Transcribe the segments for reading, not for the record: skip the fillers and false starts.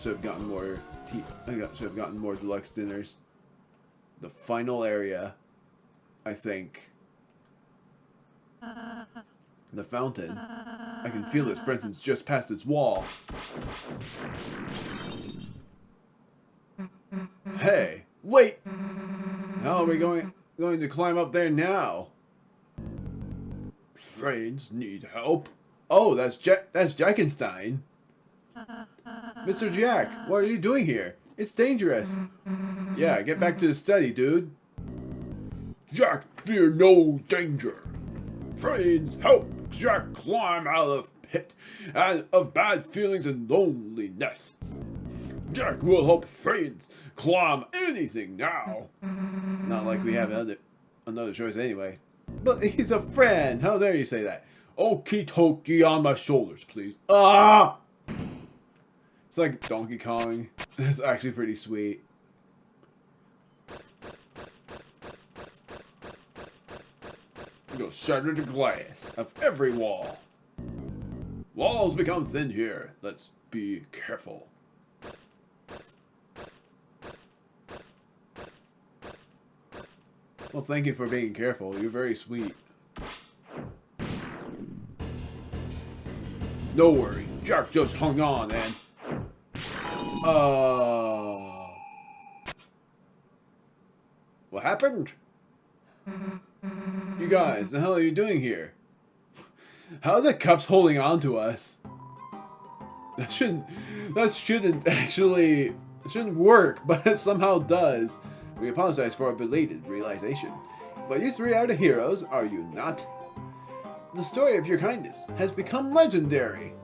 should have gotten more should have gotten more deluxe dinners. The final area, I think. The fountain. I can feel its presence just past its wall. Hey, wait! How are we going to climb up there now? Friends need help. Oh, that's Jackenstein. Mr. Jack, what are you doing here? It's dangerous. Yeah, get back to the study, dude. Jack, fear no danger. Friends, help Jack climb out of pit and of bad feelings and loneliness. Jack will help friends climb anything now. Not like we have another choice anyway. But he's a friend. How dare you say that? Okie dokie on my shoulders, please. Ah! It's like Donkey Kong. It's actually pretty sweet. You'll shatter the glass of every wall. Walls become thin here. Let's be careful. Well, thank you for being careful. You're very sweet. No worry. Jack just hung on and... What happened? You guys, the hell are you doing here? How are the cups holding on to us? That shouldn't work, but it somehow does. We apologize for our belated realization. But you three are the heroes, are you not? The story of your kindness has become legendary.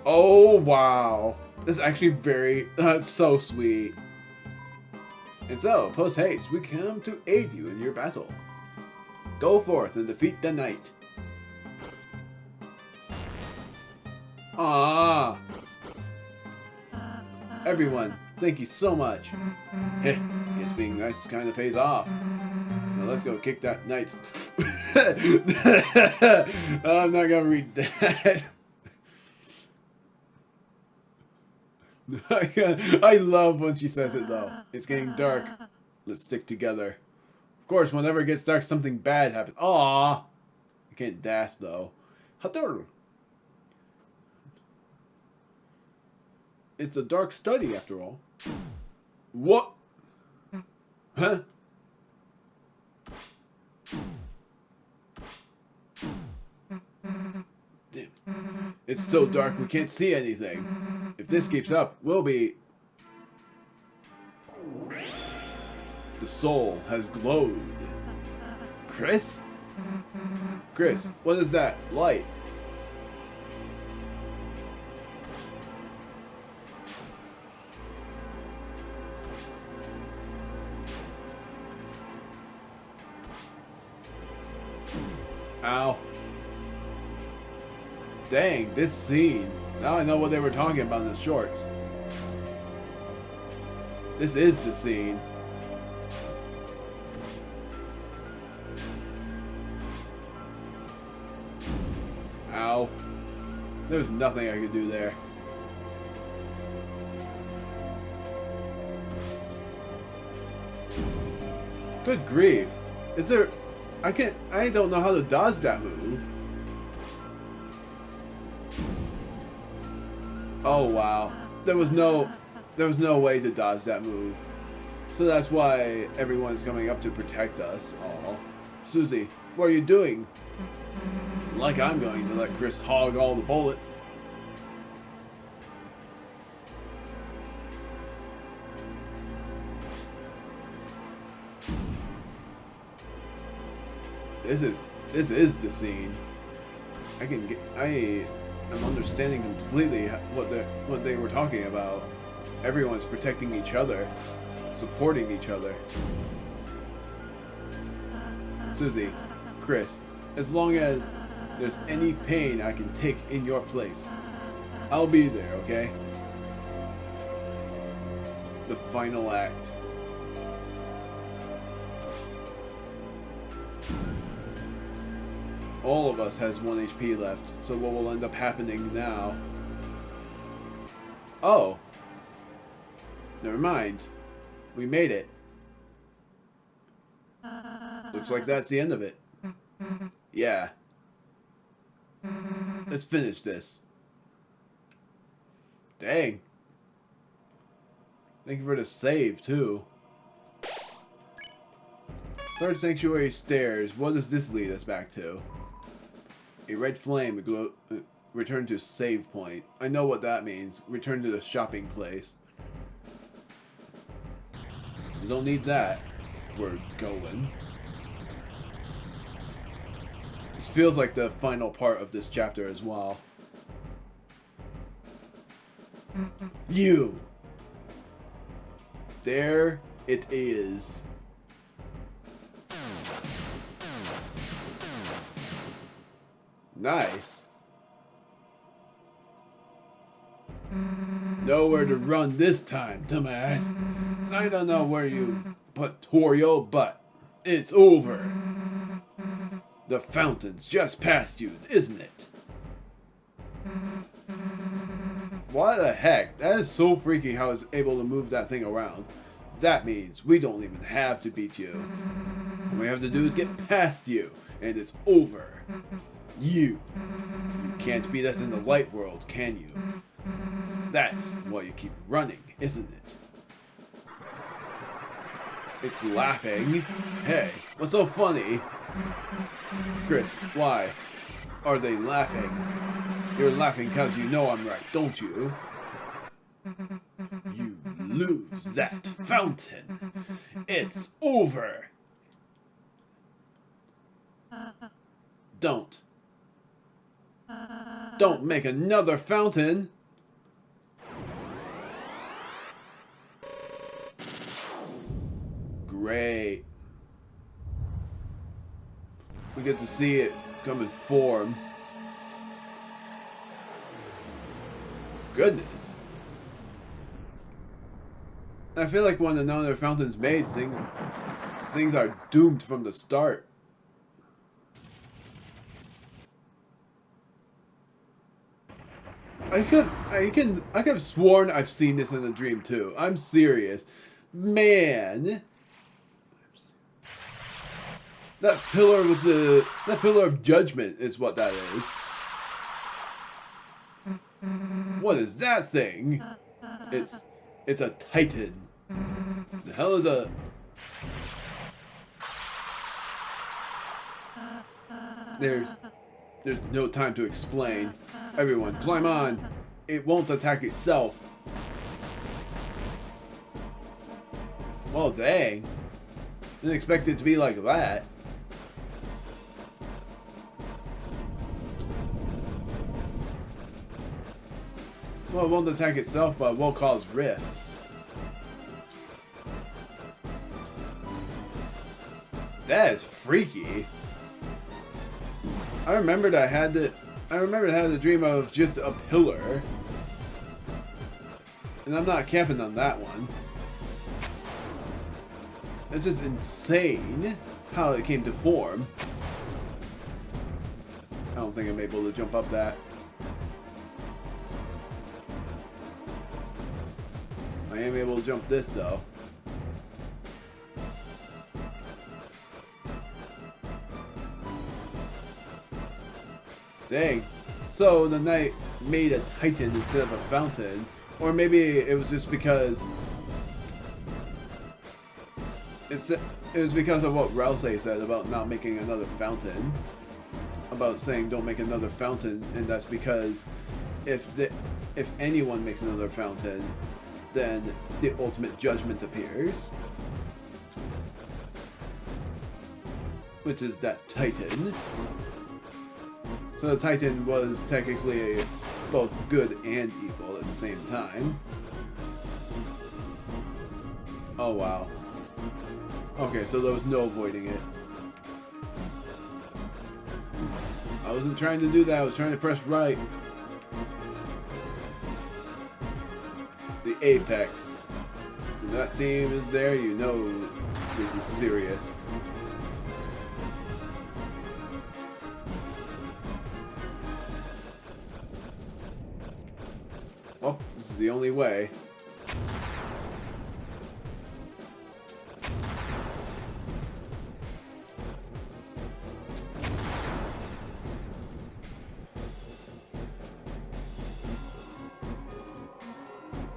Oh, wow. This is actually that's so sweet. And so, post haste, we come to aid you in your battle. Go forth and defeat the knight. Ah. Everyone, thank you so much. Heh, guess being nice kind of pays off. Now let's go kick that knight's... I'm not gonna read that. I love when she says it though. It's getting dark. Let's stick together. Of course, whenever it gets dark, something bad happens. Aww. I can't dash though. Hatur. It's a dark study after all. What? Huh? It's so dark we can't see anything. If this keeps up, we'll be... The soul has glowed. Chris? Chris, what is that? Light. Ow. Dang, this scene. Now I know what they were talking about in the shorts. This is the scene. Ow. There's nothing I could do there. Good grief. Is there... I don't know how to dodge that move. Oh wow. There was no way to dodge that move. So that's why everyone's coming up to protect us all. Susie, what are you doing? Like I'm going to let Chris hog all the bullets. This is the scene. I am understanding completely what they were talking about. Everyone's protecting each other, supporting each other. Susie, Chris, as long as there's any pain I can take in your place, I'll be there, okay? The final act. All of us has 1 HP left, so what will end up happening now? Oh. Never mind. We made it. Looks like that's the end of it. Yeah. Let's finish this. Dang. Thank you for the save, too. Third Sanctuary Stairs. What does this lead us back to? A red flame. Return to save point. I know what that means. Return to the shopping place. We don't need that. We're going. This feels like the final part of this chapter as well. You! There it is. Nice. Nowhere to run this time, dumbass. I don't know where you put Torio, but it's over. The fountain's just past you, isn't it? What the heck? That is so freaky how it's able to move that thing around. That means we don't even have to beat you. All we have to do is get past you, and it's over. You can't beat us in the light world, can you? That's why you keep running, isn't it? It's laughing. Hey, what's so funny? Chris, why are they laughing? You're laughing because you know I'm right, don't you? You lose that fountain. It's over. Don't make another fountain. Great. We get to see it come in form. Goodness. I feel like when another fountain's made, things are doomed from the start. I could have sworn I've seen this in a dream too. I'm serious. Man. That pillar of judgment is what that is. What is that thing? It's a Titan. The hell is a... There's no time to explain. Everyone, climb on. It won't attack itself. Well, dang. Didn't expect it to be like that. Well, it won't attack itself, but it will cause rifts. That is freaky. I remembered I had a dream of just a pillar. And I'm not camping on that one. It's just insane how it came to form. I don't think I'm able to jump up that. I am able to jump this though. Dang. So the knight made a Titan instead of a fountain. Or maybe it was just because... It was because of what Ralsei said about not making another fountain. About saying don't make another fountain. And that's because if anyone makes another fountain, then the ultimate judgment appears. Which is that Titan. So the Titan was technically both good and evil at the same time. Oh wow. Okay, so there was no avoiding it. I wasn't trying to do that, I was trying to press right. The apex. When that theme is there, you know this is serious. Well, this is the only way.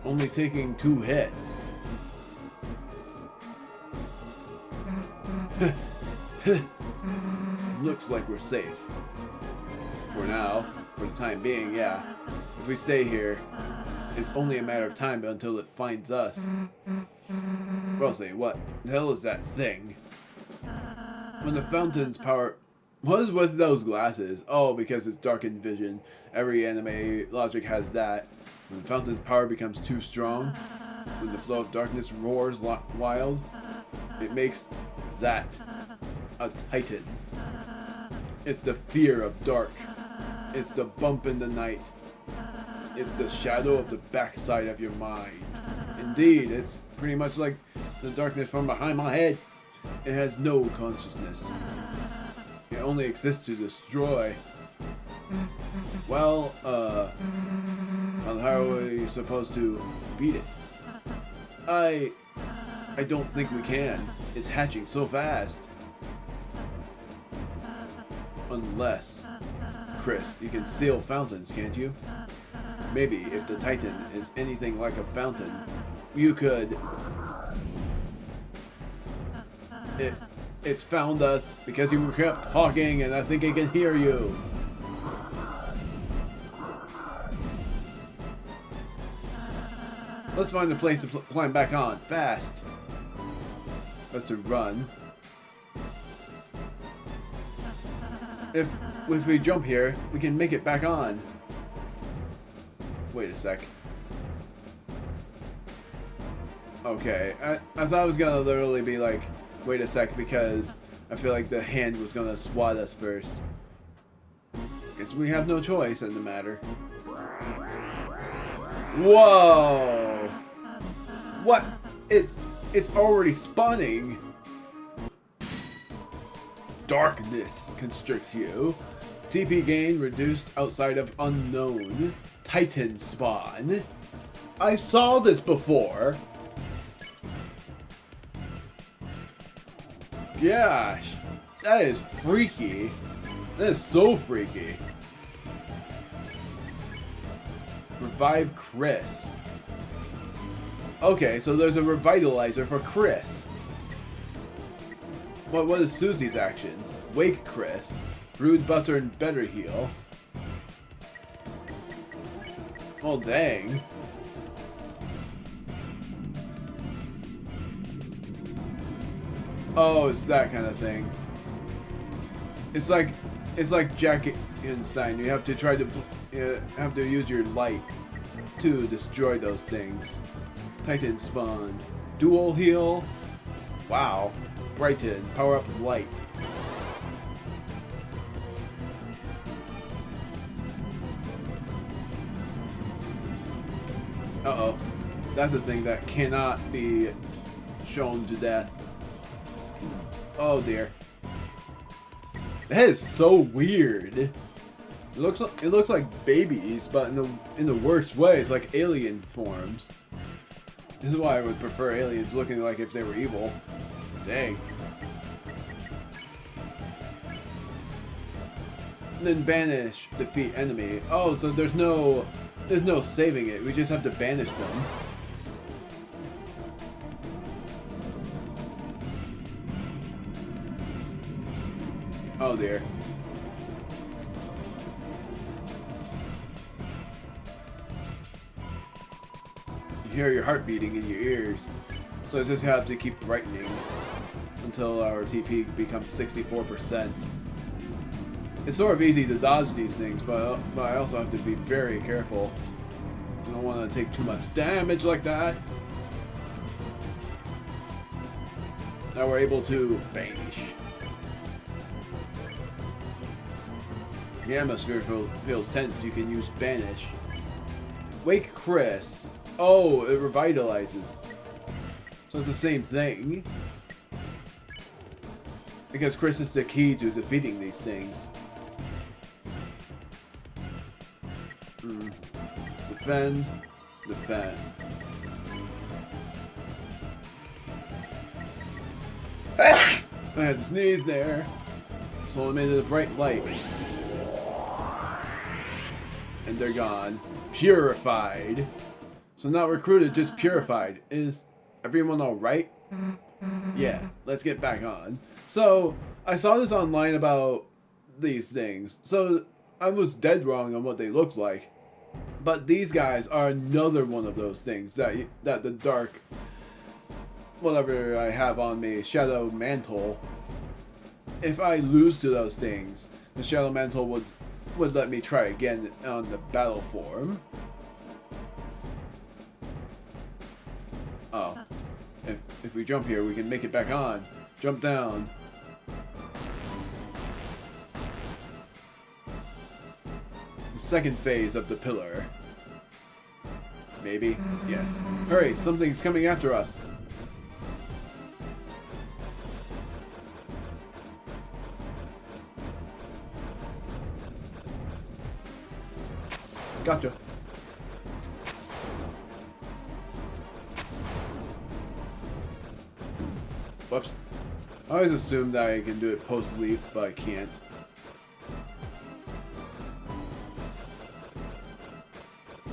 Only taking 2 hits. Looks like we're safe. For now. For the time being, yeah. If we stay here, it's only a matter of time until it finds us. Ralsei, what the hell is that thing? When the fountain's power... What is with those glasses? Oh, because it's darkened vision. Every anime logic has that. When the fountain's power becomes too strong, when the flow of darkness roars wild, it makes that a titan. It's the fear of dark. It's the bump in the night. It's the shadow of the backside of your mind. Indeed, it's pretty much like the darkness from behind my head. It has no consciousness. It only exists to destroy. Well, how are we supposed to beat it? I don't think we can. It's hatching so fast. Unless, Chris, you can seal fountains, can't you? Maybe if the Titan is anything like a fountain, you could... It's found us because you kept talking and I think it can hear you. Let's find a place to climb back on, fast. That's to run. If we jump here, we can make it back on. Wait a sec. Okay, I thought it was gonna literally be like, wait a sec, because I feel like the hand was gonna swat us first. Guess we have no choice in the matter. Whoa! What? It's already spawning. Darkness constricts you. TP gain reduced outside of unknown. Titan spawn. I saw this before. Gosh, that is freaky. That is so freaky. Revive Chris. Okay, so there's a revitalizer for Chris. What is Susie's actions? Wake Chris. Bruise Buster and Better Heal. Oh dang. Oh, it's that kind of thing. It's like Jackenstein. You have to try to use your light to destroy those things. Titan spawn. Dual heal. Wow. Brighten. Power up light. Uh-oh. That's a thing that cannot be shown to death. Oh dear. That is so weird. It looks like babies, but in the worst ways, like alien forms. This is why I would prefer aliens looking like if they were evil. Dang. And then banish, defeat enemy. Oh, so there's no saving it. We just have to banish them. Oh dear. You hear your heart beating in your ears. So I just have to keep brightening until our TP becomes 64%. It's sort of easy to dodge these things, but I also have to be very careful. I don't want to take too much damage like that. Now we're able to banish. The atmosphere feels tense. You can use banish. Wake Chris. Oh, it revitalizes. So it's the same thing. Because Chris is the key to defeating these things. Defend. Defend. I had to sneeze there. So I made it a bright light. And they're gone. Purified. So not recruited, just purified. Is everyone alright? Yeah, let's get back on. So, I saw this online about these things. So, I was dead wrong on what they looked like. But these guys are another one of those things that the dark, whatever I have on me, shadow mantle. If I lose to those things, the shadow mantle would let me try again on the battle form. Oh. If we jump here, we can make it back on. Jump down. The second phase of the pillar. Maybe? Yes. Hurry, something's coming after us. Gotcha. Whoops. I always assume that I can do it post-leap, but I can't.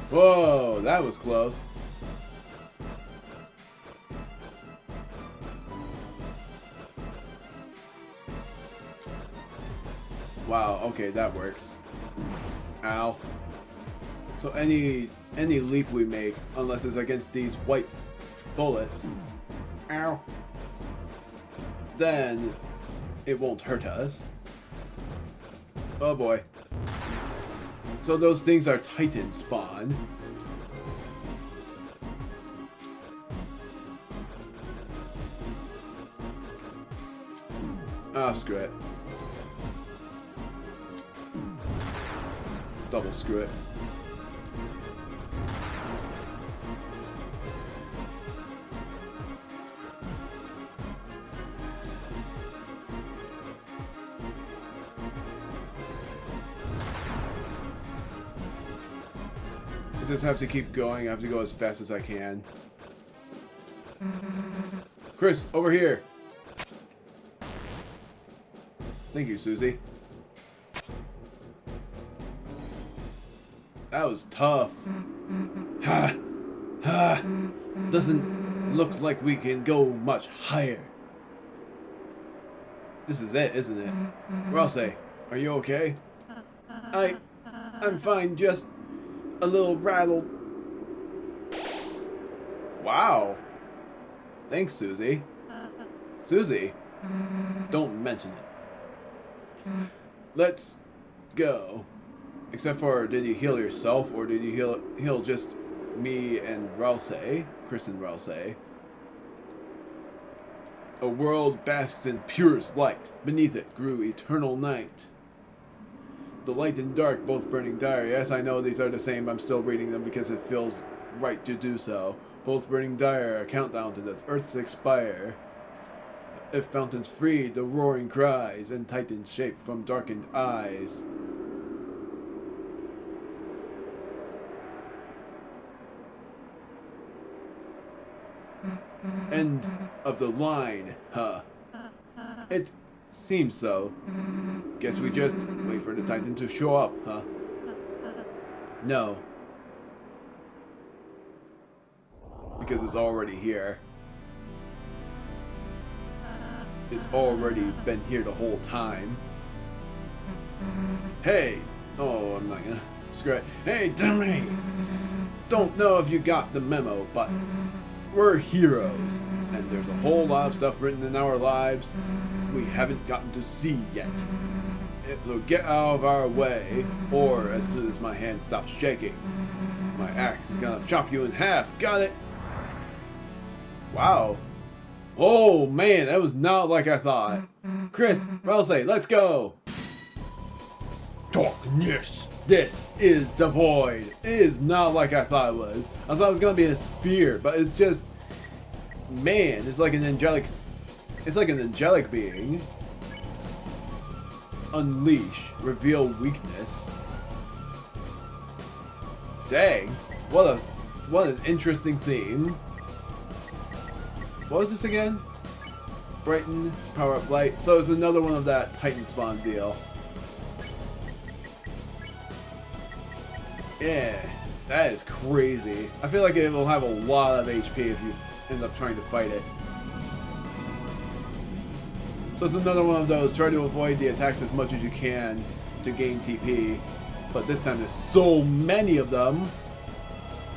Whoa, that was close. Wow, okay, that works. Ow. So any leap we make, unless it's against these white bullets, ow, then it won't hurt us. Oh boy. So those things are Titan spawn. Ah, screw it. Double screw it. I just have to keep going. I have to go as fast as I can. Chris, over here. Thank you, Susie. That was tough. Ha! Ha! Doesn't look like we can go much higher. This is it, isn't it? Ralsei, are you okay? I'm fine, just a little rattled. Wow. Thanks, Susie. Susie? Don't mention it. Let's go. Except for, did you heal yourself, or did you heal just me and Ralsei? Chris and Ralsei. A world basks in purest light. Beneath it grew eternal night. The light and dark both burning dire. Yes, I know these are the same. I'm still reading them because it feels right to do so. Both burning dire, a countdown to the earth's expire. If fountains freed, the roaring cries, and titans shape from darkened eyes. End of the line, huh? It seems so. Guess we just wait for the Titan to show up, huh? No. Because it's already here. It's already been here the whole time. Hey! Oh, I'm not gonna screw it. Hey, dummy! Don't know if you got the memo, but we're heroes. And there's a whole lot of stuff written in our lives we haven't gotten to see yet. So get out of our way, or as soon as my hand stops shaking, my axe is gonna chop you in half. Got it? Wow. Oh man, that was not like I thought. Chris, Ralsei, let's go. Darkness. This is the void. It is not like I thought it was. I thought it was gonna be a spear, but it's just, man, it's like an angelic being. Unleash, reveal weakness. Dang, what What an interesting theme. What was this again? Brighten, power up light. So it's another one of that Titan spawn deal. Yeah, that is crazy. I feel like it will have a lot of HP if you end up trying to fight it. So it's another one of those, try to avoid the attacks as much as you can to gain TP. But this time there's so many of them.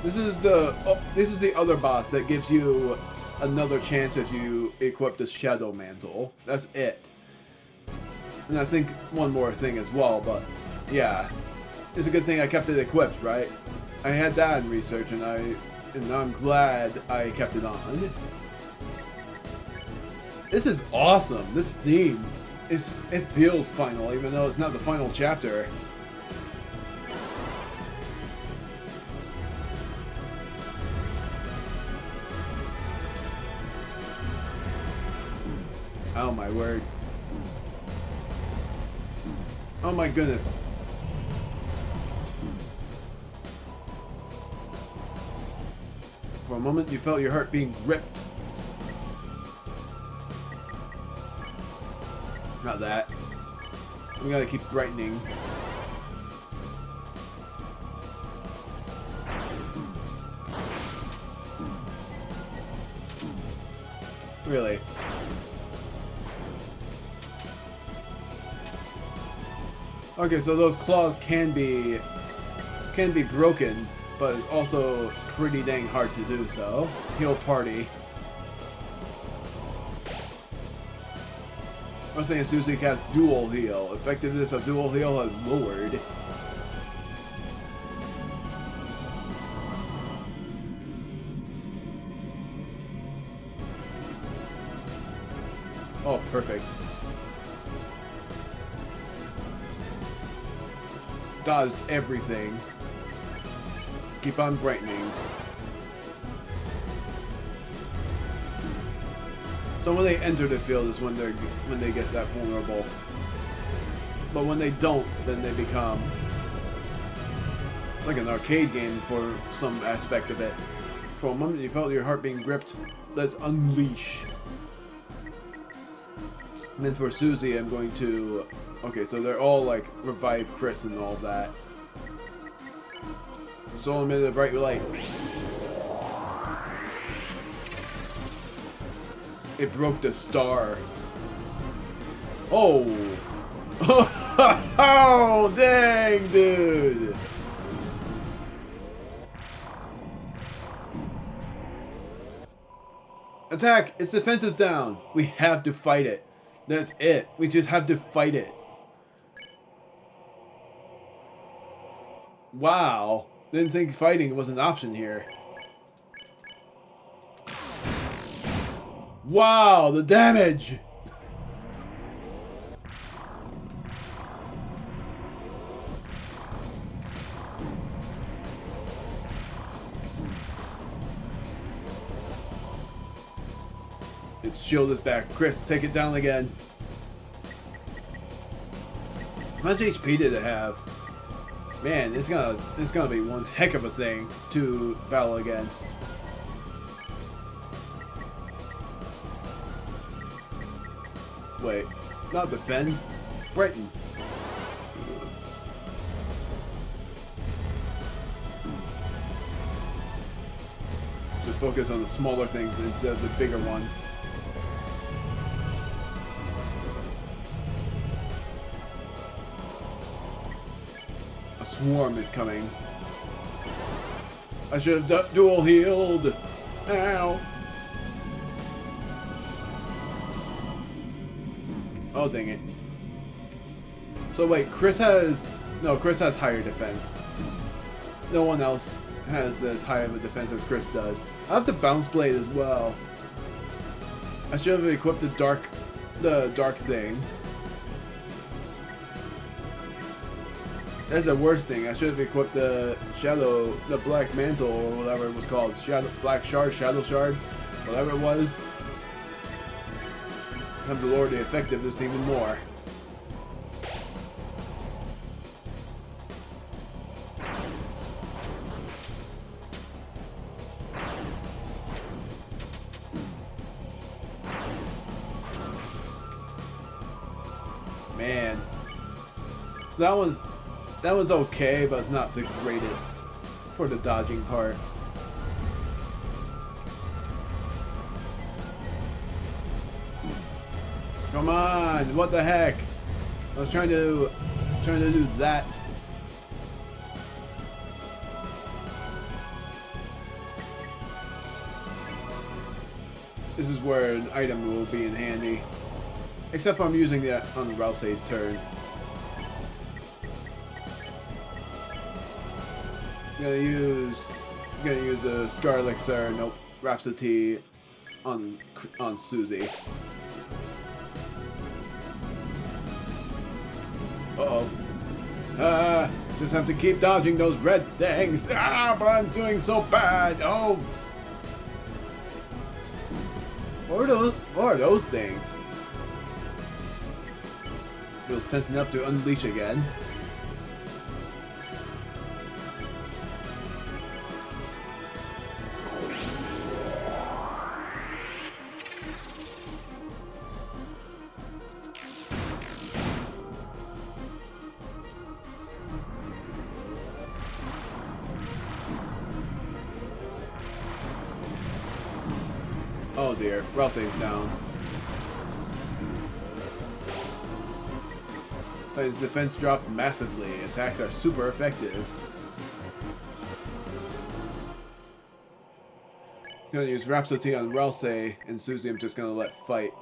This is the other boss that gives you another chance if you equip the Shadow Mantle. That's it. And I think one more thing as well, but yeah. It's a good thing I kept it equipped, right? I had that in research and I'm glad I kept it on. This is awesome. This theme it feels final, even though it's not the final chapter. Oh my word. Oh my goodness. For a moment you felt your heart being ripped. Not that. We gotta keep brightening. Really? Okay, so those claws can be broken, but it's also pretty dang hard to do so. Heal party. I was saying Susie casts dual heal. Effectiveness of dual heal has lowered. Oh, perfect. Dodged everything. Keep on brightening. So when they enter the field is when they get that vulnerable. But when they don't, then they become... It's like an arcade game for some aspect of it. For a moment you felt your heart being gripped. Let's unleash. And then for Susie, I'm going to... Okay, so they're all like revive Chris and all that. Soul emitted a bright light. It broke the star. Oh! Oh, dang, dude! Attack! Its defense is down. We have to fight it. That's it. We just have to fight it. Wow. Didn't think fighting was an option here. Wow, the damage! Its shield is back. Chris, take it down again. How much HP did it have? Man, it's gonna be one heck of a thing to battle against. Wait, not defend, brighten. To focus on the smaller things instead of the bigger ones. A swarm is coming. I should have dual healed. Ow. Oh, dang it. So wait, Chris has higher defense. No one else has as high of a defense as Chris does. I have the bounce blade as well. I should have equipped the dark thing. That's the worst thing. I should have equipped the black mantle or whatever it was called. Black shard, shadow shard, whatever it was. Time to lower the effectiveness even more. So that one's okay, but it's not the greatest for the dodging part. Come on, what the heck? I was trying to do that. This is where an item will be in handy. Except for I'm using that on Ralsei's turn. I'm gonna use a Scar Elixir, nope, Rhapsody on Susie. Uh-oh. Just have to keep dodging those red things. Ah, but I'm doing so bad. Oh. What are those things? Feels tense enough to unleash again. Oh dear, Ralsei's down. His defense dropped massively. Attacks are super effective. I'm gonna use Rhapsody on Ralsei, and Susie I'm just gonna let fight.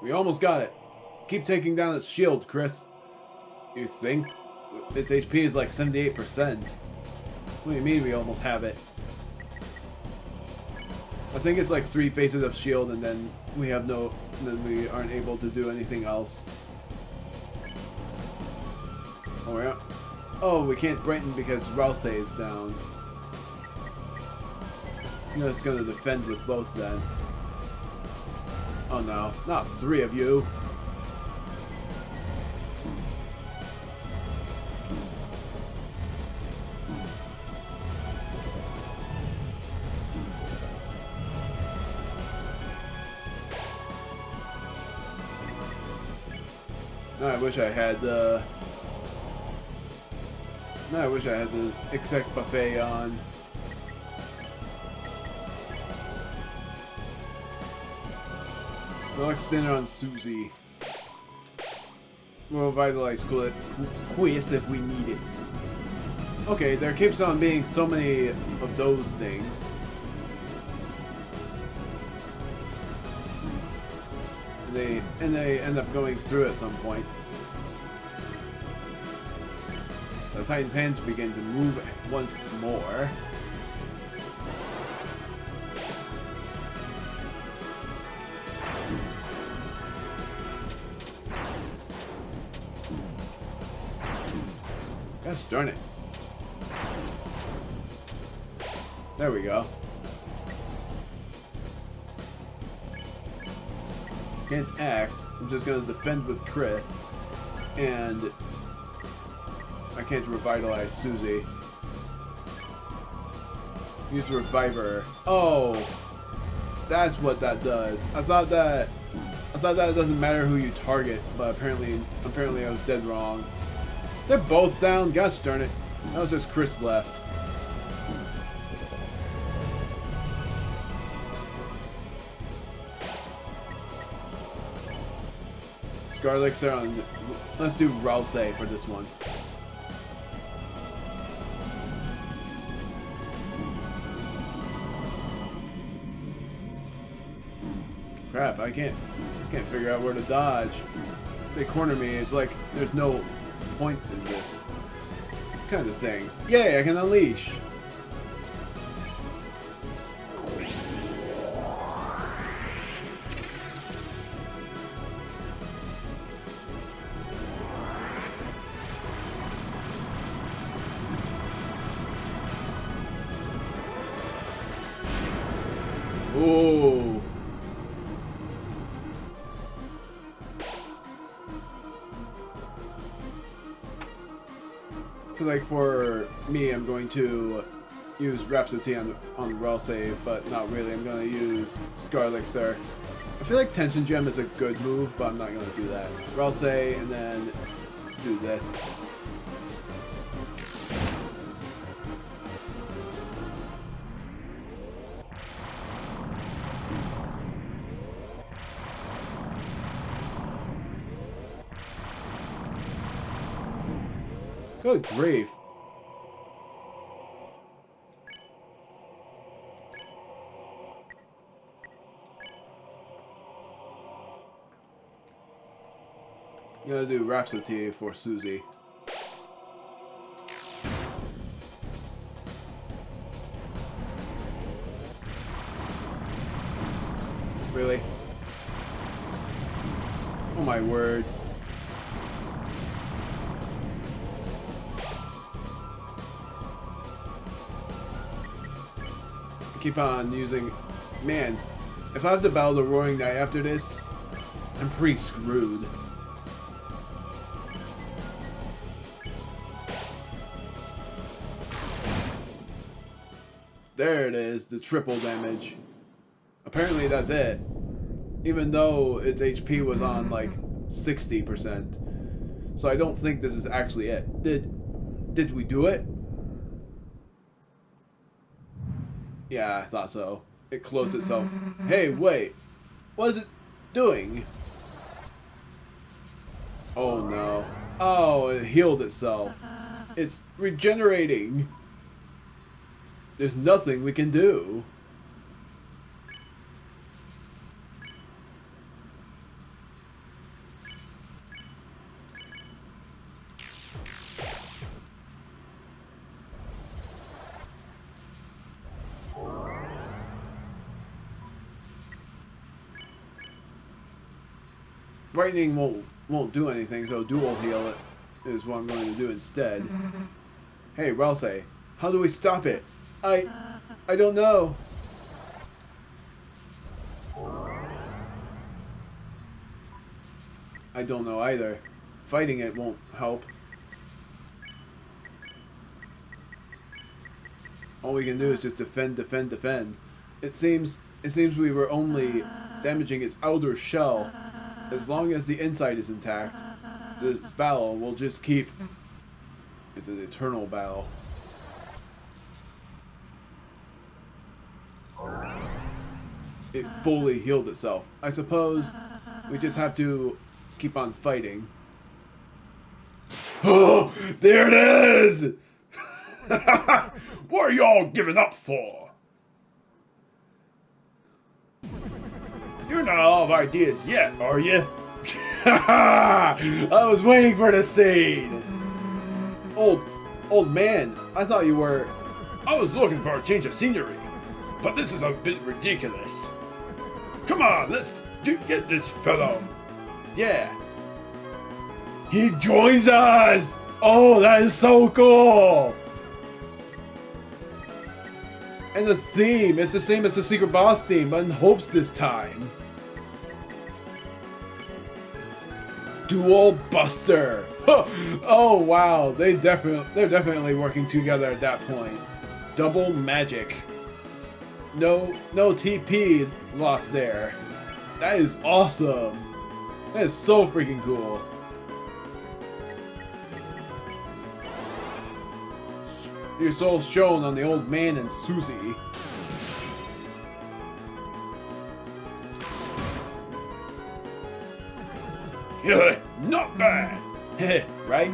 We almost got it. Keep taking down its shield, Chris. You think? Its HP is like 78%. What do you mean we almost have it? I think it's like 3 phases of shield and then we aren't able to do anything else. Oh, yeah. Oh, we can't brighten because Ralsei is down. You know, it's gonna defend with both then. Oh no, not 3 of you. Now I wish I had the Exec Buffet on. Deluxe dinner on Susie. We'll revitalize Quiz if we need it. Okay, there keeps on being so many of those things. And they end up going through at some point. The Titan's hands begin to move once more. Gosh darn it. There we go. Can't act. I'm just gonna defend with Chris. And I can't revitalize Susie. Use Reviver. Oh! That's what that does. I thought that it doesn't matter who you target, but apparently I was dead wrong. They're both down. Gosh darn it. That was just Chris left. Scar Elixir on... Let's do Ralsei for this one. Crap, I can't figure out where to dodge. They corner me. It's like there's no point in this kind of thing. Yay, I can unleash. Ooh. So like for me, I'm going to use Rhapsody on Ralsei, but not really. I'm going to use Scarlixer. I feel like Tension Gem is a good move, but I'm not going to do that. Ralsei, and then do this. Good grief. I'm gonna do Rhapsody for Susie. Really? Oh my word. Keep on using... Man, if I have to battle the Roaring Knight after this, I'm pretty screwed. There it is, the triple damage. Apparently that's it. Even though its HP was on like 60%. So I don't think this is actually it. Did we do it? Yeah, I thought so. It closed itself. Hey, wait. What is it doing? Oh no. Oh, it healed itself. It's regenerating. There's nothing we can do. Lightning won't do anything, so dual heal it is what I'm going to do instead. Hey, Ralsei, how do we stop it? I don't know. I don't know either. Fighting it won't help. All we can do is just defend, defend, defend. It seems we were only damaging its outer shell. As long as the inside is intact, this battle will just keep... It's an eternal battle. It fully healed itself. I suppose we just have to keep on fighting. Oh, there it is! What are y'all giving up for? You're not all of ideas yet, are you? I was waiting for the scene. Old man, I thought you were... I was looking for a change of scenery, but this is a bit ridiculous. Come on, let's get this fellow. Yeah. He joins us! Oh, that is so cool! And the theme, it's the same as the Secret Boss theme, but in hopes this time. Dual Buster! Oh wow, they're definitely working together at that point. Double magic. No TP lost there. That is awesome. That is so freaking cool. Your soul shown on the old man and Susie. Yeah, not bad. Right?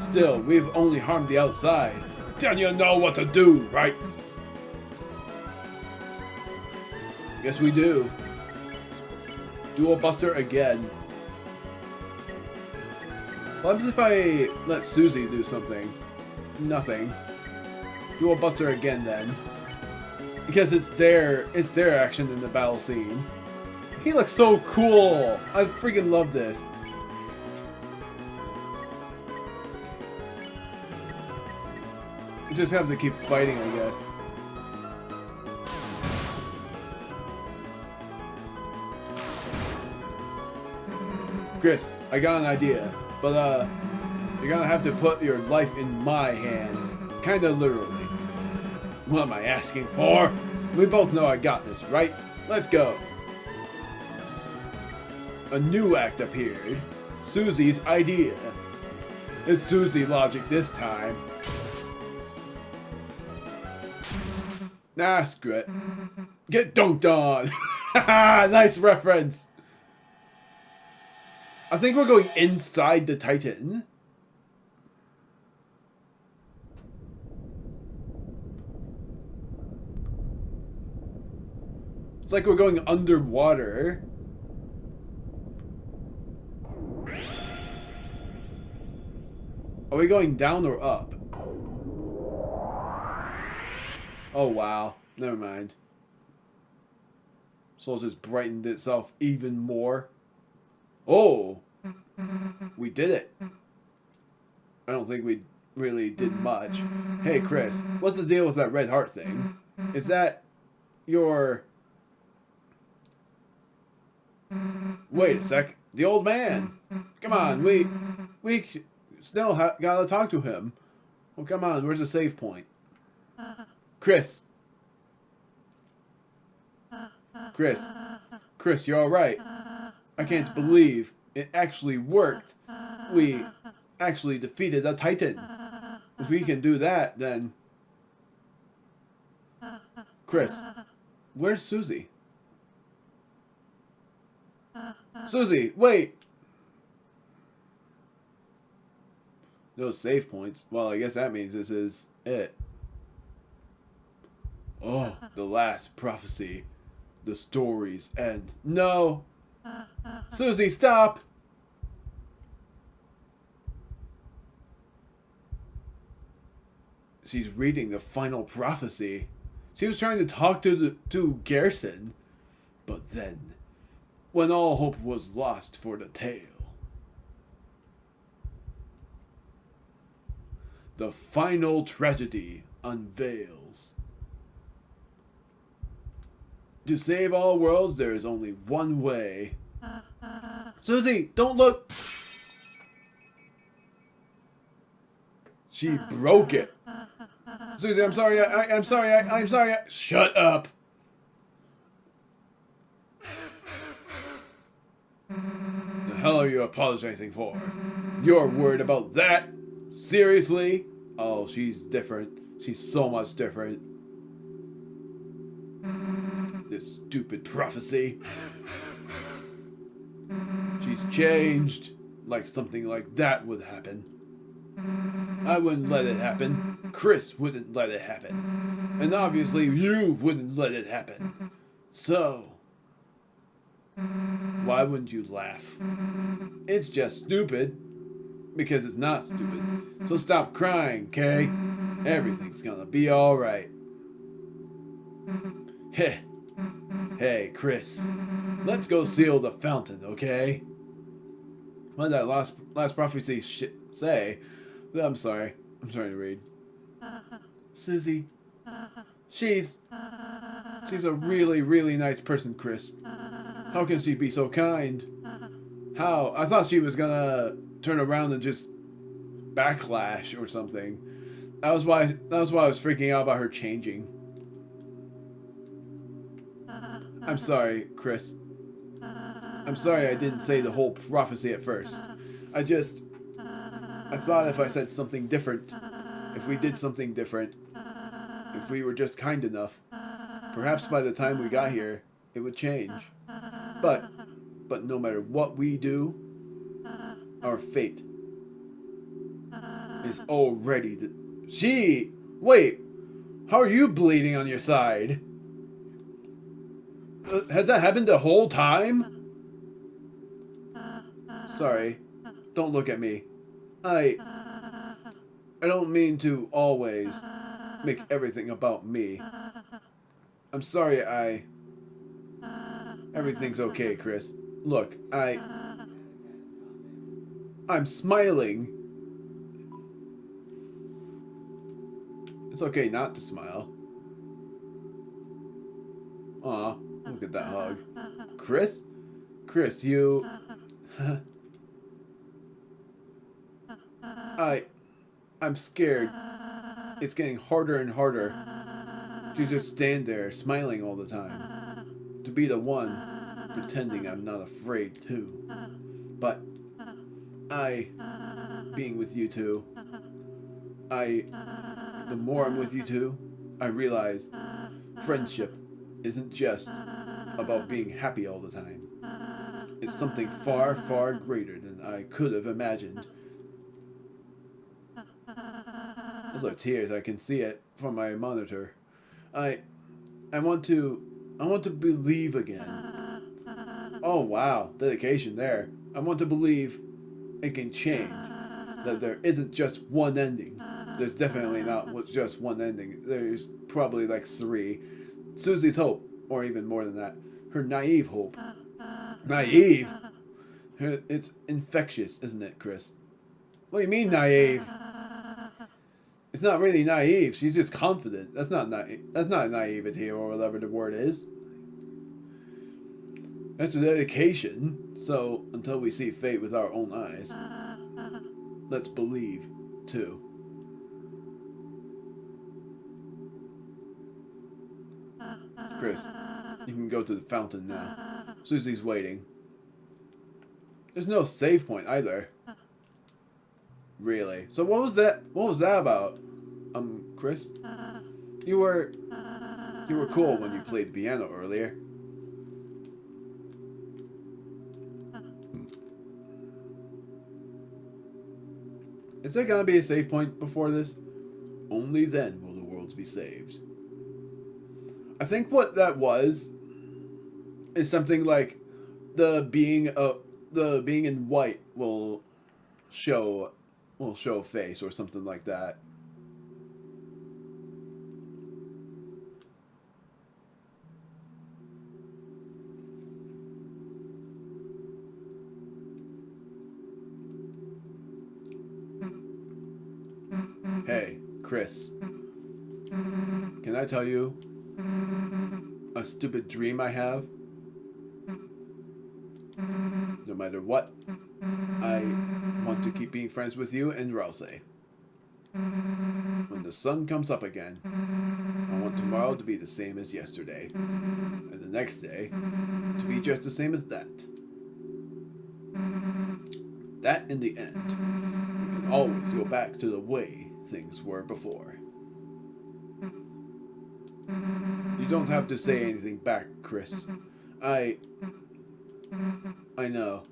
Still, we've only harmed the outside. Then you know what to do, right? Yes, we do. Dual Buster again. What happens if I let Susie do something? Nothing. Dual Buster again then. Because it's their action in the battle scene. He looks so cool! I freaking love this. You just have to keep fighting, I guess. Chris, I got an idea. But You're gonna have to put your life in my hands. Kinda literally. What am I asking for? We both know I got this, right? Let's go. A new act appeared. Susie's idea. It's Susie logic this time. Nah, screw it. Get dunked on. Nice reference. I think we're going inside the Titan. It's like we're going underwater. Are we going down or up? Oh wow, never mind. Soul just brightened itself even more. Oh! We did it. I don't think we really did much. Hey Chris, what's the deal with that red heart thing? Is that your... Wait a sec. The old man! Come on, we still gotta talk to him. Well, come on, where's the save point? Chris, you're alright. I can't believe it actually worked. We actually defeated a Titan. If we can do that, then... Chris, where's Susie? Susie, wait! No save points. Well, I guess that means this is it. Oh, the last prophecy. The story's end. No! Susie, stop! She's reading the final prophecy. She was trying to talk to Garrison. But then, when all hope was lost for the tale, the final tragedy unveils. To save all worlds, there is only one way. Susie, don't look! She broke it. Susie, I'm sorry, I'm sorry. Shut up! The hell are you apologizing for? You're worried about that? Seriously? Oh, she's different. She's so much different. This stupid prophecy. She's changed. Like something like that would happen. I wouldn't let it happen. Chris wouldn't let it happen. And obviously you wouldn't let it happen. So, why wouldn't you laugh? It's just stupid. Because it's not stupid. So stop crying, okay? Everything's gonna be alright. Heh. Hey, Chris. Let's go seal the fountain, okay? What did that last prophecy say? I'm sorry. I'm trying to read. Susie. She's a really, really nice person, Chris. How can she be so kind? How? I thought she was gonna turn around and just backlash or something. That was why I was freaking out about her changing. I'm sorry, Chris. I'm sorry I didn't say the whole prophecy at first. I thought if I said something different, if we did something different, if we were just kind enough, perhaps by the time we got here, it would change. But no matter what we do, our fate is already wait! How are you bleeding on your side? Has that happened the whole time? Sorry. Don't look at me. I don't mean to always make everything about me. I'm sorry Everything's okay, Chris. Look, I'm smiling. It's okay not to smile. Aw, look at that hug. Chris? Chris, you... I'm scared. It's getting harder and harder to just stand there smiling all the time. To be the one pretending I'm not afraid too. But being with you two, the more I'm with you two, I realize friendship isn't just about being happy all the time. It's something far, far greater than I could have imagined. Those are tears. I can see it from my monitor. I want to believe again. Oh wow, dedication there. I want to believe it can change. That there isn't just one ending. There's definitely not just one ending. There's probably like 3. Susie's hope, or even more than that. Her naive hope. Naive? It's infectious, isn't it, Chris? What do you mean naive? It's not really naive. She's just confident. That's not naivety or whatever the word is. That's a dedication. So until we see fate with our own eyes, let's believe too. Chris, you can go to the fountain now. Susie's waiting. There's no save point either. Really? So what was that? What was that about? Chris, you were cool when you played the piano earlier. Is there gonna be a save point before this? Only then will the worlds be saved. I think what that was is something like the being in white will show face or something like that. Hey, Chris. Can I tell you a stupid dream I have? No matter what, I want to keep being friends with you and Ralsei. When the sun comes up again, I want tomorrow to be the same as yesterday, and the next day to be just the same as that. That in the end, we can always go back to the way things were before. You don't have to say anything back, Chris. I know.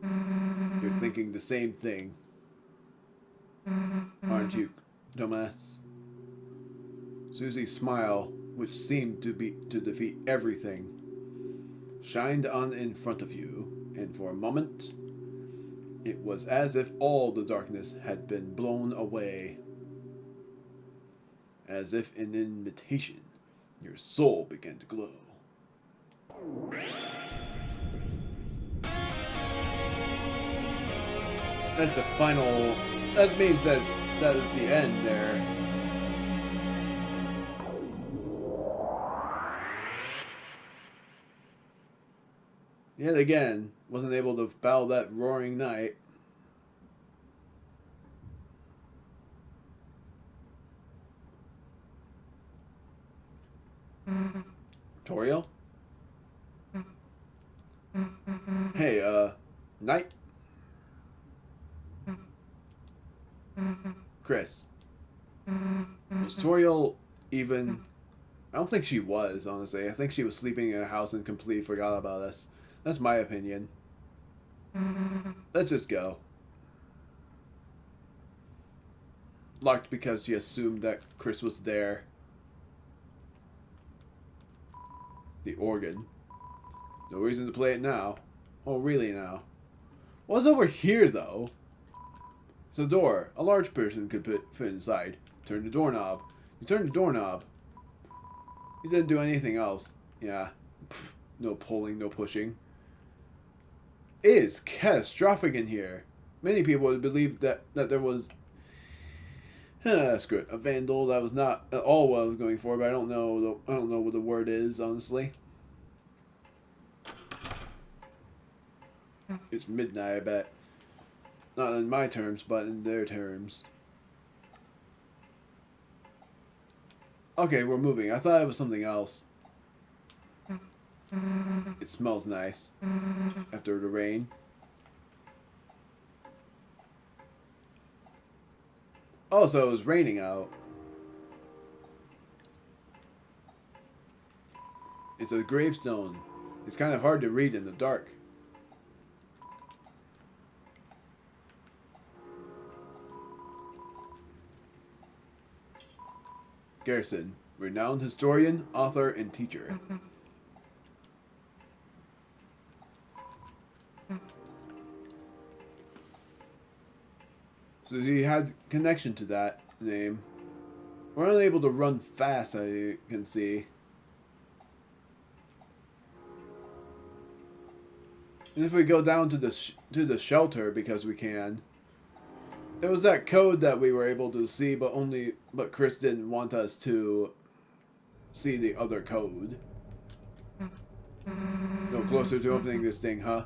You're thinking the same thing. Aren't you, dumbass? Susie's smile, which seemed to defeat everything, shined on in front of you, and for a moment, it was as if all the darkness had been blown away. As if in invitation, your soul began to glow. That's the final. That means that is the end there. Yet again, wasn't able to battle that roaring knight. Toriel? Hey, knight? Chris. Was Toriel even... I don't think she was, honestly. I think she was sleeping in a house and completely forgot about us. That's my opinion. Let's just go. Locked because she assumed that Chris was there. The organ. No reason to play it now. Oh, really now? What's over here, though? It's a door. A large person could fit inside. Turn the doorknob. You turn the doorknob. You didn't do anything else. Yeah. Pfft, no pulling, no pushing. It is catastrophic in here. Many people would believe that there was... screw it. A vandal. That was not at all what I was going for, but I don't know what the word is, honestly. It's midnight, I bet. Not in my terms, but in their terms. Okay, we're moving. I thought it was something else. It smells nice after the rain. Oh, so it was raining out. It's a gravestone. It's kind of hard to read in the dark. Garrison, renowned historian, author, and teacher. So he has connection to that name. We're unable to run fast, I can see. And if we go down to the shelter because we can. It was that code that we were able to see, but Chris didn't want us to see the other code. No closer to opening this thing, huh?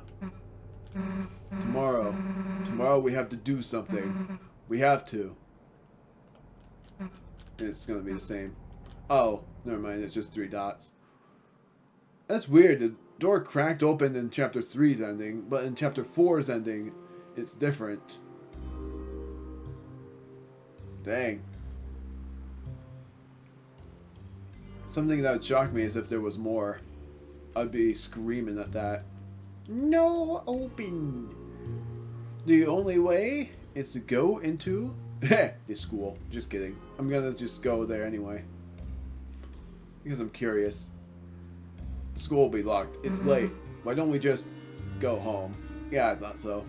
Tomorrow we have to do something. We have to. It's gonna be the same. Oh, never mind, it's just 3 dots. That's weird, the door cracked open in chapter 3's ending, but in chapter 4's ending, it's different. Dang. Something that would shock me is if there was more. I'd be screaming at that. No open. The only way is to go into the school. Just kidding. I'm gonna just go there anyway. Because I'm curious. The school will be locked. It's late. Why don't we just go home? Yeah, I thought so.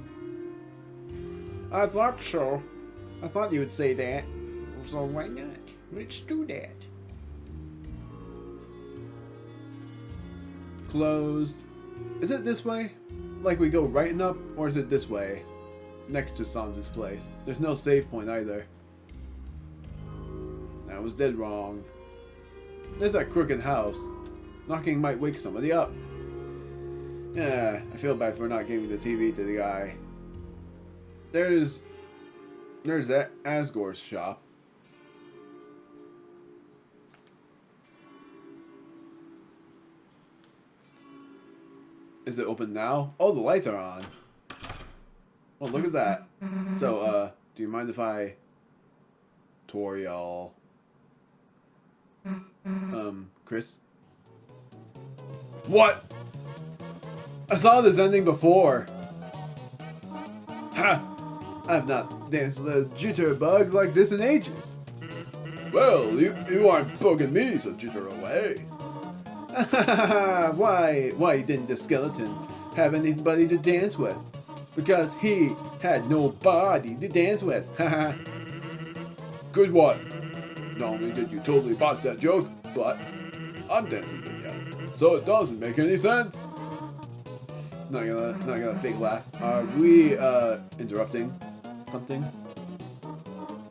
I thought so. I thought you would say that. So why not? Let's do that. Closed. Is it this way? Like we go right and up? Or is it this way? Next to Sans' place. There's no save point either. I was dead wrong. There's that crooked house. Knocking might wake somebody up. Yeah, I feel bad for not giving the TV to the guy. There's that Asgore's shop. Is it open now? Oh, the lights are on. Oh, look at that. So, do you mind if I tour y'all? Chris? What? I saw this ending before. Ha! I've not danced a jitterbug like this in ages. Well, you aren't bugging me, so jitter away. Why didn't the skeleton have anybody to dance with? Because he had no body to dance with. Good one. Not only did you totally botch that joke, but I'm dancing with you, so it doesn't make any sense. Not gonna fake laugh. Are we interrupting something?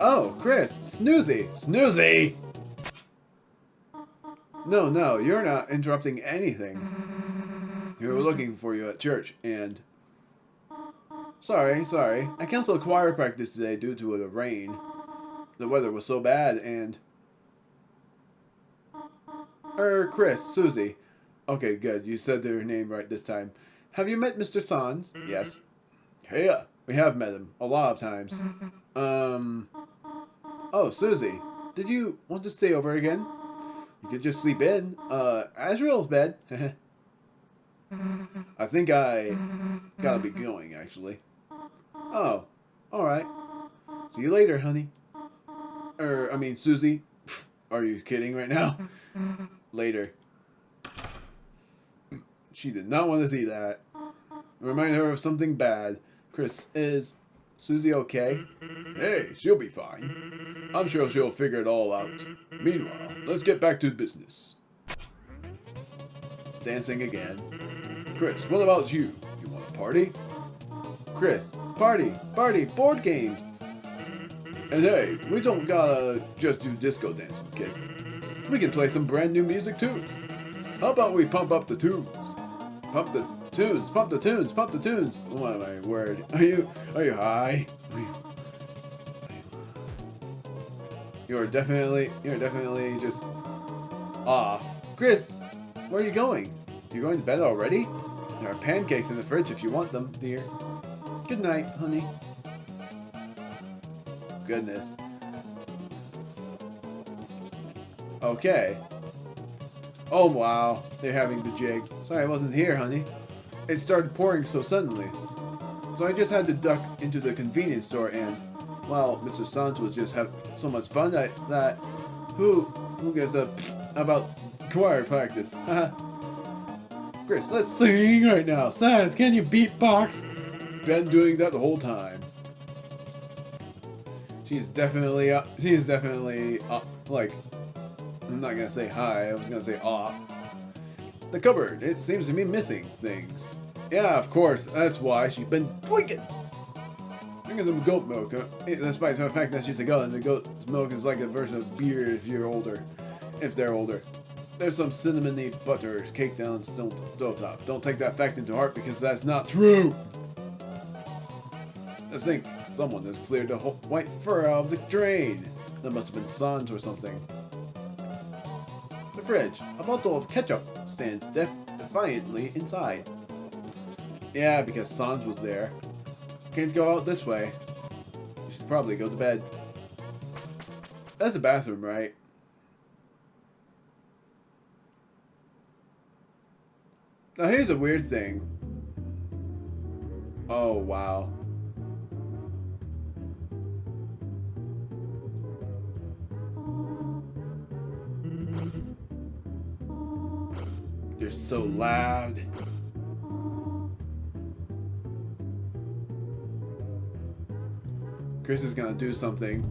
Oh, Chris, Snoozy. No, you're not interrupting anything. We were looking for you at church, and... Sorry. I canceled choir practice today due to the rain. The weather was so bad, and... Chris, Susie. Okay, good. You said their name right this time. Have you met Mr. Sans? Yes. Yeah, we have met him. A lot of times. Oh, Susie. Did you want to stay over again? You could just sleep in. Azrael's bed. I think I gotta be going, actually. Oh, alright. See you later, honey. Susie. Are you kidding right now? Later. She did not want to see that. Remind her of something bad. Chris, is Susie okay? Hey, she'll be fine. I'm sure she'll figure it all out. Meanwhile, let's get back to business. Dancing again. Chris, what about you? You want a party? Chris, party, board games. And hey, we don't gotta just do disco dancing, kid. We can play some brand new music too. How about we pump up the tunes? Pump the tunes. Oh my word. Are you high? You're definitely just off. Chris, where are you going? You're going to bed already? There are pancakes in the fridge if you want them, dear. Good night, honey. Goodness. Okay. Oh, wow. They're having the jig. Sorry I wasn't here, honey. It started pouring so suddenly. So I just had to duck into the convenience store and, well, Mr. Sans was just having so much fun that who gives a about choir practice? Haha. Chris, let's sing right now. Sans, can you beatbox? Been doing that the whole time. She's definitely like, I'm not gonna say hi, I was gonna say off. The cupboard, it seems to be missing things. Yeah, of course, that's why she's been tweaking. Drinking some goat milk, despite the fact that she's a goat, and the goat's milk is like a version of beer if you're older. If they're older. There's some cinnamony butter caked down stovetop. Don't take that fact into heart because that's not true. I think someone has cleared the white fur out of the drain. That must have been Sans or something. The fridge. A bottle of ketchup stands defiantly inside. Yeah, because Sans was there. Can't go out this way. You should probably go to bed. That's the bathroom, right? Now here's a weird thing. Oh, wow. You're so loud. Chris is gonna do something.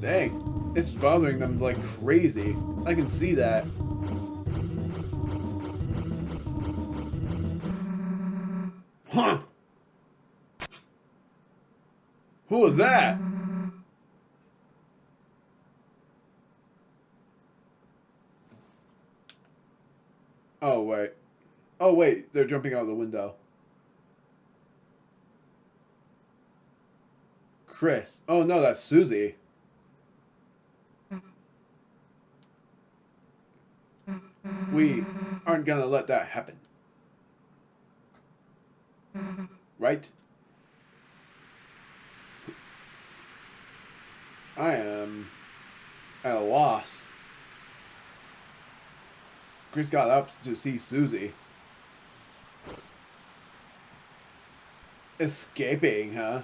Dang. It's bothering them like crazy. I can see that. Huh? Who was that? Oh, wait. Oh, wait. They're jumping out the window. Chris. Oh, no, that's Susie. We aren't gonna let that happen. Right? I am at a loss. Chris got up to see Susie. Escaping, huh?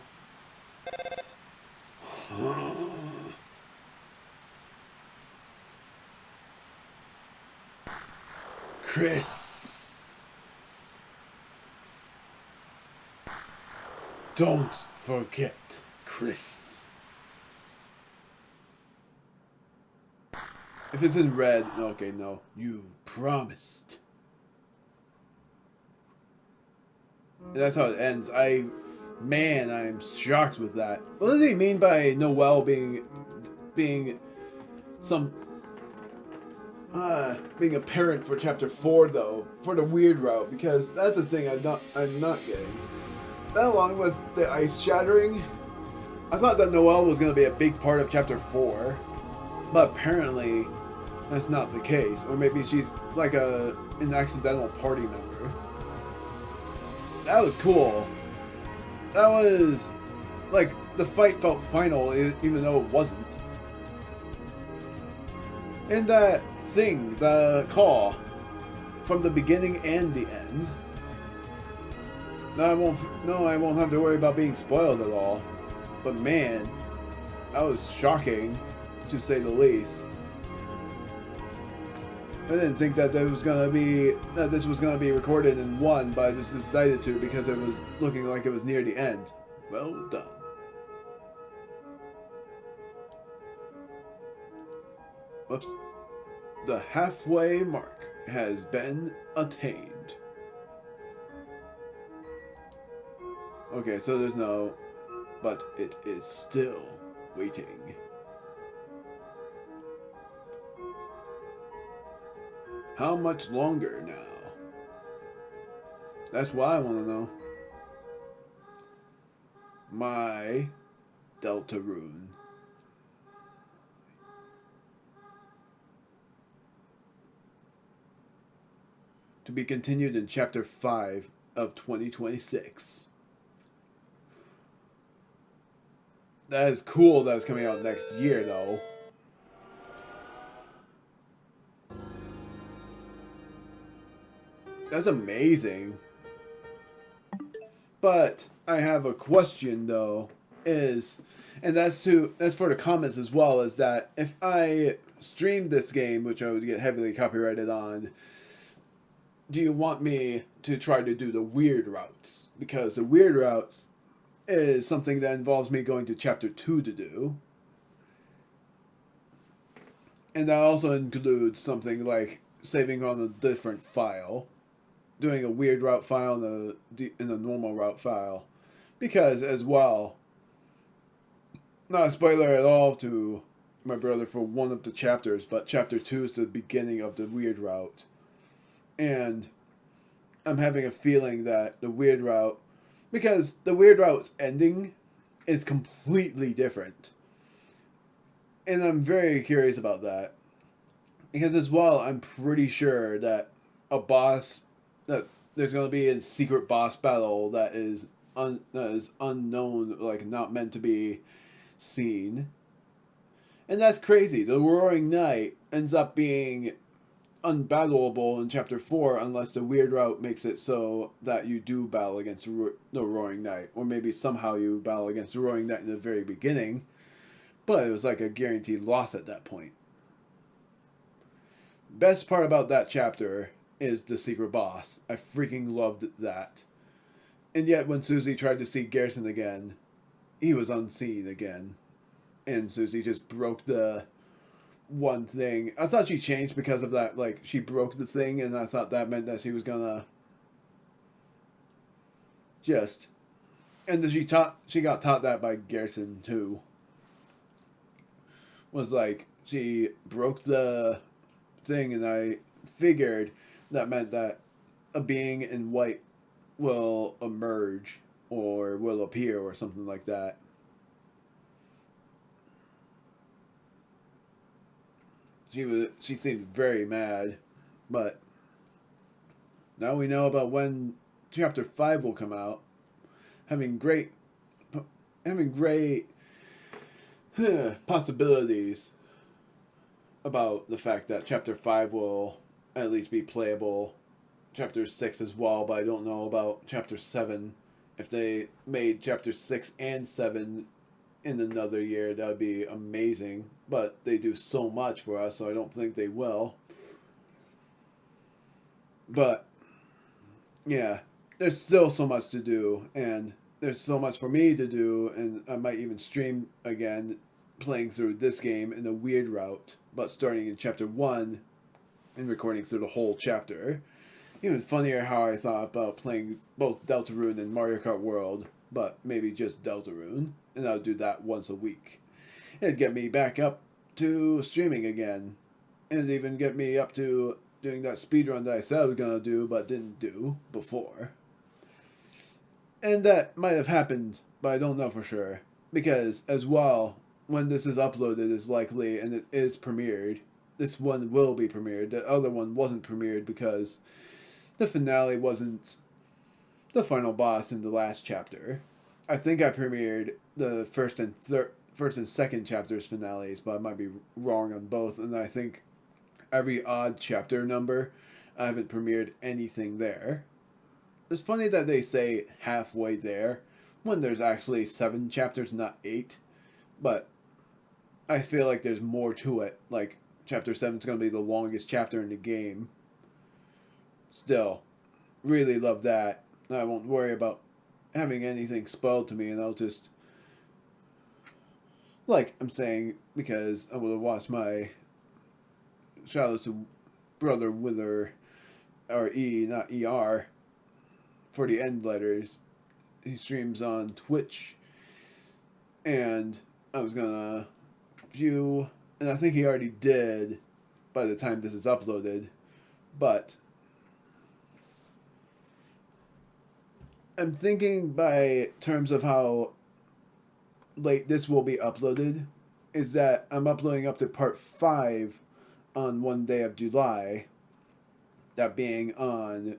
Chris. Don't forget, Chris. If it's in red, okay, no. You promised. And that's how it ends. Man, I'm shocked with that. What does he mean by Noelle being some being a parent for chapter 4 though, for the weird route, because that's the thing I'm not getting. That along with the ice shattering, I thought that Noelle was gonna be a big part of chapter 4, but apparently that's not the case. Or maybe she's like an accidental party member. That was cool. That was like the fight felt final even though it wasn't. And that thing, the call from the beginning and the end. No, I won't have to worry about being spoiled at all. But man, that was shocking, to say the least. I didn't think that this was gonna be recorded in one, but I just decided to because it was looking like it was near the end. Well done. Whoops. The halfway mark has been attained. Okay, so there's no, but it is still waiting. How much longer now? That's what I want to know. my Deltarune. To be continued in Chapter 5 of 2026. That is cool that it's coming out next year, though. That's amazing. But I have a question, though, and that's for the comments as well, is that if I streamed this game, which I would get heavily copyrighted on, do you want me to try to do the weird routes? Because the weird routes is something that involves me going to Chapter 2 to do. And that also includes something like saving on a different file, doing a weird route file and a normal route file. Because, as well, not a spoiler at all to my brother for one of the chapters, but Chapter 2 is the beginning of the weird route. And I'm having a feeling that the weird route, because the weird route's ending is completely different. And I'm very curious about that. Because as well, I'm pretty sure that that there's going to be a secret boss battle that is unknown, like not meant to be seen. And that's crazy. The Roaring Knight ends up being unbattleable in Chapter 4 unless the weird route makes it so that you do battle against the Roaring Knight. Or maybe somehow you battle against the Roaring Knight in the very beginning. But it was like a guaranteed loss at that point. Best part about that chapter is the secret boss. I freaking loved that. And yet when Susie tried to see Garrison again, he was unseen again. And Susie just broke the one thing. I thought she changed because of that. Like, she broke the thing, and I thought that meant that she was gonna just... And then she got taught that by Garrison, too. Was like, she broke the thing, and I figured that meant that a being in white will emerge, or will appear, or something like that. She seemed very mad, but now we know about when Chapter 5 will come out. Having great possibilities about the fact that Chapter 5 will at least be playable. Chapter 6 as well, but I don't know about Chapter 7. If they made Chapter 6 and 7 in another year, that would be amazing. But they do so much for us, so I don't think they will. But, yeah, there's still so much to do, and there's so much for me to do, and I might even stream again playing through this game in a weird route, but starting in Chapter 1 and recording through the whole chapter. Even funnier how I thought about playing both Deltarune and Mario Kart World, but maybe just Deltarune, and I'll do that once a week. It'd get me back up to streaming again, and it'd even get me up to doing that speedrun that I said I was going to do, but didn't do before. And that might have happened, but I don't know for sure, because as well, when this is uploaded is likely, and it is premiered, this one will be premiered, the other one wasn't premiered because the finale wasn't the final boss in the last chapter. I think I premiered the first and second chapter's finales, but I might be wrong on both, and I think every odd chapter number, I haven't premiered anything there. It's funny that they say halfway there, when there's actually 7 chapters, not 8, but I feel like there's more to it, like Chapter 7 is going to be the longest chapter in the game. Still, really love that. I won't worry about having anything spoiled to me, and I'll just, like I'm saying, because I will have watched my shout out to Brother Wither, or E, not ER, for the end letters. He streams on Twitch, and I was gonna view, and I think he already did by the time this is uploaded, but I'm thinking by terms of how late this will be uploaded is that I'm uploading up to part 5 on one day of July. That being on,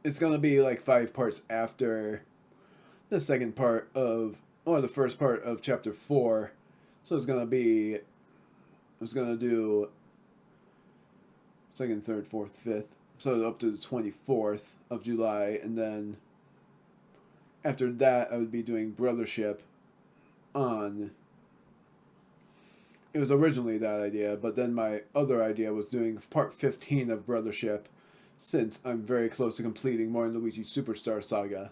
it's gonna be like 5 parts after the second part of, or the first part of chapter 4. So it's gonna be, it's gonna do second, third, fourth, fifth. So up to the 24th of July, and then after that I would be doing Brothership on. It was originally that idea, but then my other idea was doing part 15 of Brothership, since I'm very close to completing Mario & Luigi Superstar Saga.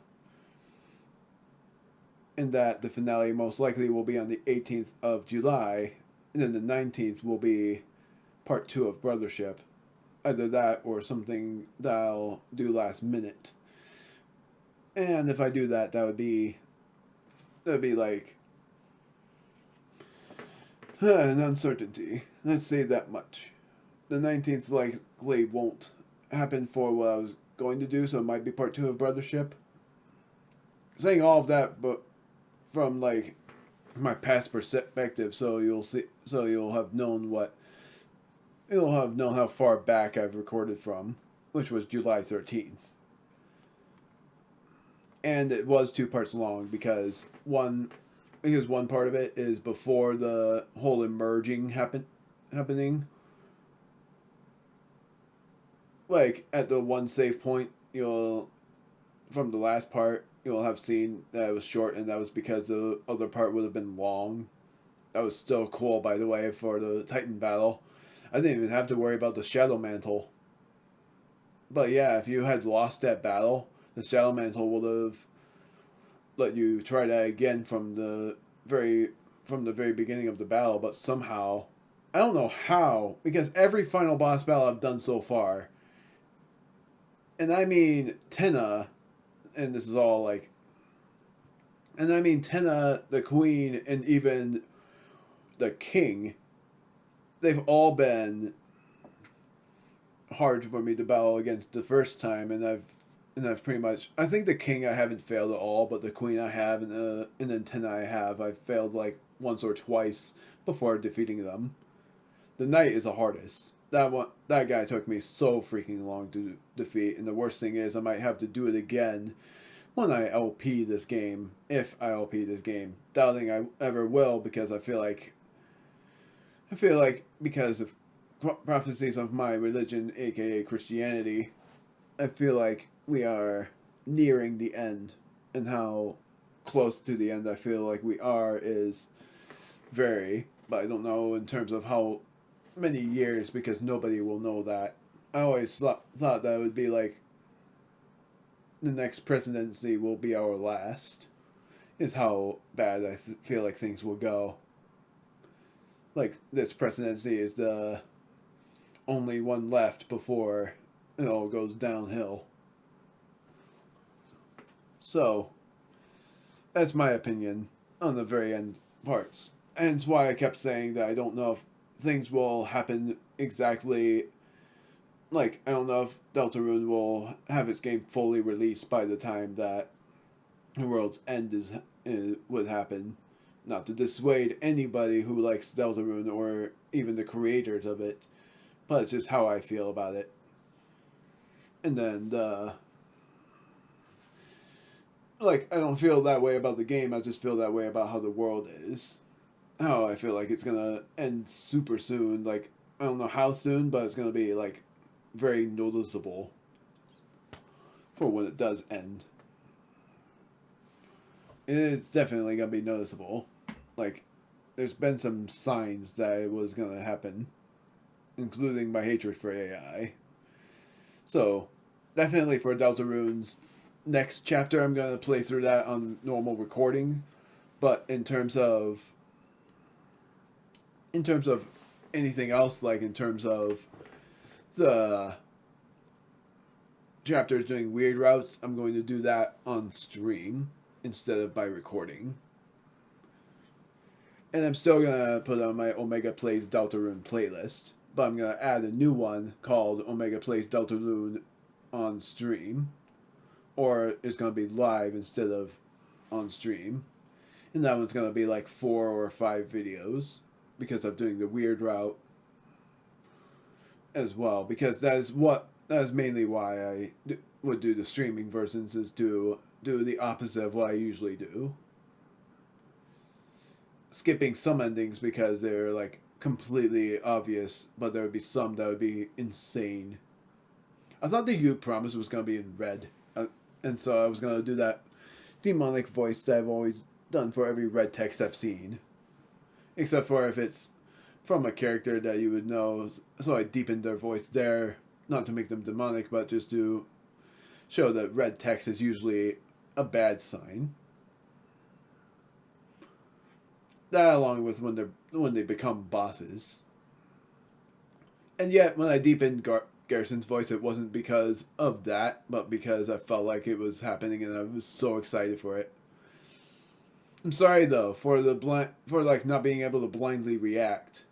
And that the finale most likely will be on the 18th of July, and then the 19th will be part 2 of Brothership. Either that or something that I'll do last minute. And if I do that, that would be like an uncertainty. Let's say that much. The 19th likely won't happen for what I was going to do, so it might be part 2 of Brothership. Saying all of that, but from like my past perspective, so you'll have known how far back I've recorded from, which was July 13th. And it was 2 parts long because one part of it is before the whole emerging happening. Like at the one save point, from the last part, you'll have seen that it was short, and that was because the other part would have been long. That was still cool, by the way, for the Titan battle. I didn't even have to worry about the Shadow Mantle. But yeah, if you had lost that battle, the Shadow Mantle would have let you try that again from the very beginning of the battle, but somehow, I don't know how, because every final boss battle I've done so far, and I mean Tenna, and this is all like, and I mean Tenna, the Queen, and even the King, they've all been hard for me to battle against the first time, and I've pretty much, I think the King I haven't failed at all, but the Queen I have, and then Tenna I have, I've failed like once or twice before defeating them. The Knight is the hardest. That guy took me so freaking long to defeat, and the worst thing is I might have to do it again when I LP this game, if I LP this game. Doubting I ever will, because I feel like because of prophecies of my religion, aka Christianity, I feel like we are nearing the end, and how close to the end I feel like we are is very, but I don't know in terms of how many years, because nobody will know that. I always thought that it would be like the next presidency will be our last, is how bad I feel like things will go. Like this presidency is the only one left before it all goes downhill. So that's my opinion on the very end parts. And it's why I kept saying that I don't know if things will happen exactly. Like, I don't know if Deltarune will have its game fully released by the time that the world's end would happen. Not to dissuade anybody who likes Deltarune or even the creators of it, but it's just how I feel about it. And then like, I don't feel that way about the game, I just feel that way about how the world is. How I feel like it's gonna end super soon. Like, I don't know how soon, but it's gonna be like very noticeable for when it does end. It's definitely gonna be noticeable. Like, there's been some signs that it was gonna happen, including my hatred for AI. So, definitely for Deltarune's next chapter, I'm gonna play through that on normal recording. But in terms of anything else, like in terms of the chapters doing weird routes, I'm going to do that on stream instead of by recording. And I'm still going to put on my Omega Plays Deltarune playlist, but I'm going to add a new one called Omega Plays Deltarune on stream, or it's going to be live instead of on stream. And that one's gonna be like 4 or 5 videos because of doing the weird route as well. Because that is mainly why I would do the streaming versions, is do the opposite of what I usually do. Skipping some endings because they're like completely obvious, but there would be some that would be insane. I thought the You Promise was gonna be in red, and so I was gonna do that demonic voice that I've always done for every red text I've seen, except for if it's from a character that you would know. So I deepened their voice there, not to make them demonic, but just to show that red text is usually a bad sign. That along with when they become bosses. And yet, when I deepened Garrison's voice, it wasn't because of that, but because I felt like it was happening, and I was so excited for it. I'm sorry though for not being able to blindly react.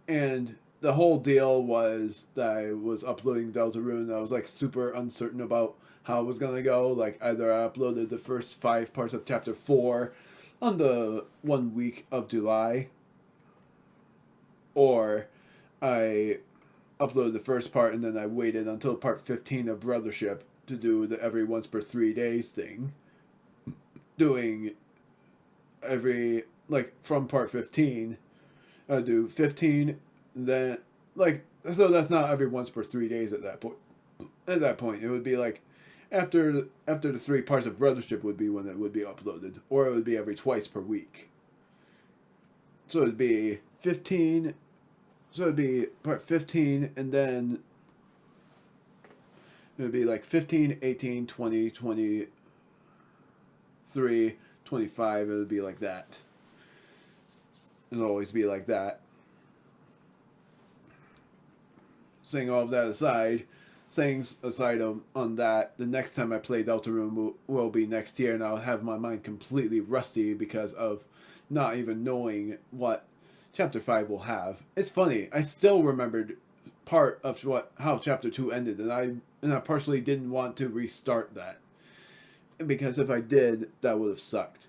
And the whole deal was that I was uploading Deltarune, and I was like super uncertain about how it was gonna go. Like either I uploaded the first 5 parts of chapter 4 on the 1 week of July, or I uploaded the first part and then I waited until part 15 of Brothership to do the every once per 3 days thing. Doing every, like, from part 15, I do 15, then, like, so that's not every once per 3 days at that point. At that point, it would be like, after the 3 parts of Brothership would be when it would be uploaded, or it would be every twice per week. So it'd be 15, so it'd be part 15, and then it would be like 15, 18, 20, 23, 25, it would be like that. It'll always be like that. Saying all of that aside, on that, the next time I play Deltarune will be next year, and I'll have my mind completely rusty because of not even knowing what Chapter 5 will have. It's funny, I still remembered part of how Chapter 2 ended, and I partially didn't want to restart that. Because if I did, that would have sucked.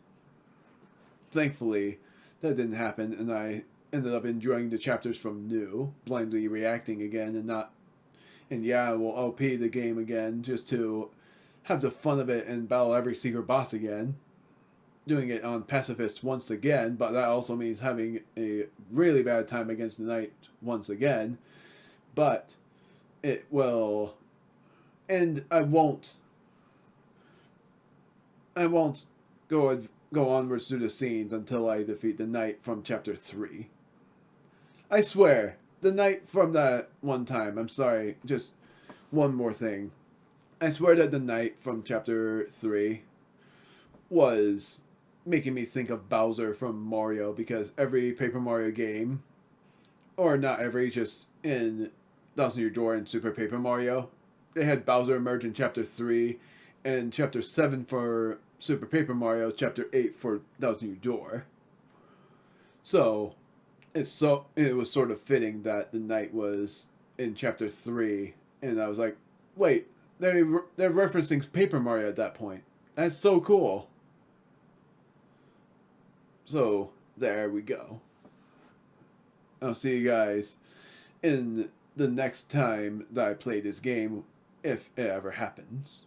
Thankfully, that didn't happen, and I ended up enjoying the chapters from new, blindly reacting again, and yeah, I will LP the game again just to have the fun of it and battle every secret boss again. Doing it on Pacifist once again, but that also means having a really bad time against the Knight once again. But it will, and I won't go onwards through the scenes until I defeat the Knight from Chapter 3. I swear, the Knight from that one time, I'm sorry, just one more thing. I swear that the Knight from Chapter 3 was making me think of Bowser from Mario, because every Paper Mario game, or not every, just in Thousand Year Door and Super Paper Mario, they had Bowser emerge in Chapter 3, and Chapter 7 for Super Paper Mario, Chapter 8 for Thousand Year Door. So it was sort of fitting that the Knight was in Chapter 3, and I was like, wait, they're referencing Paper Mario at that point. That's so cool. So, there we go. I'll see you guys in the next time that I play this game, if it ever happens.